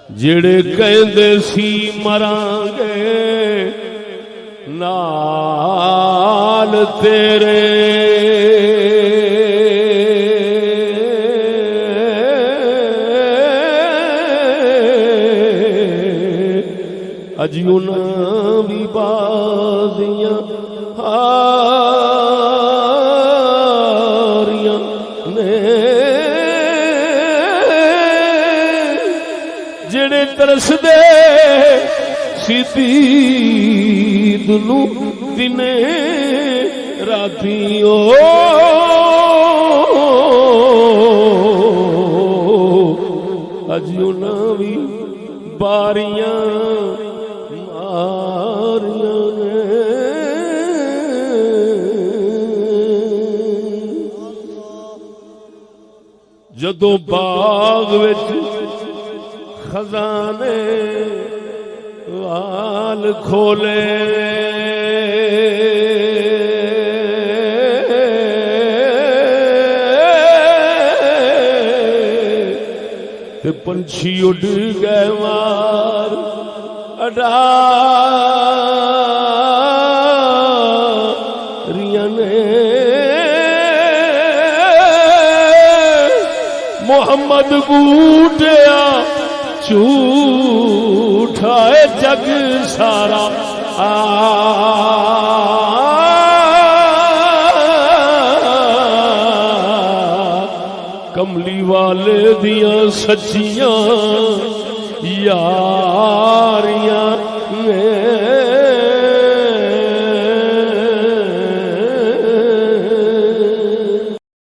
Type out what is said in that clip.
जेड़े कहंदे सी मरांगे नाल तेरे अज उन्हां भी बाजियां हारियां ने जेड़े तरसदे सीधी दुनू दिने राती ओ अज उन्हां भी बारियां मारियां ने जदों बाग विच खजाने वाल खोले ते पंछी उड़ गए मार अडारियां ने मोहम्मद बूटिया झूठा है जग सारा कमली वाले दियां सच्चियां यारियां ने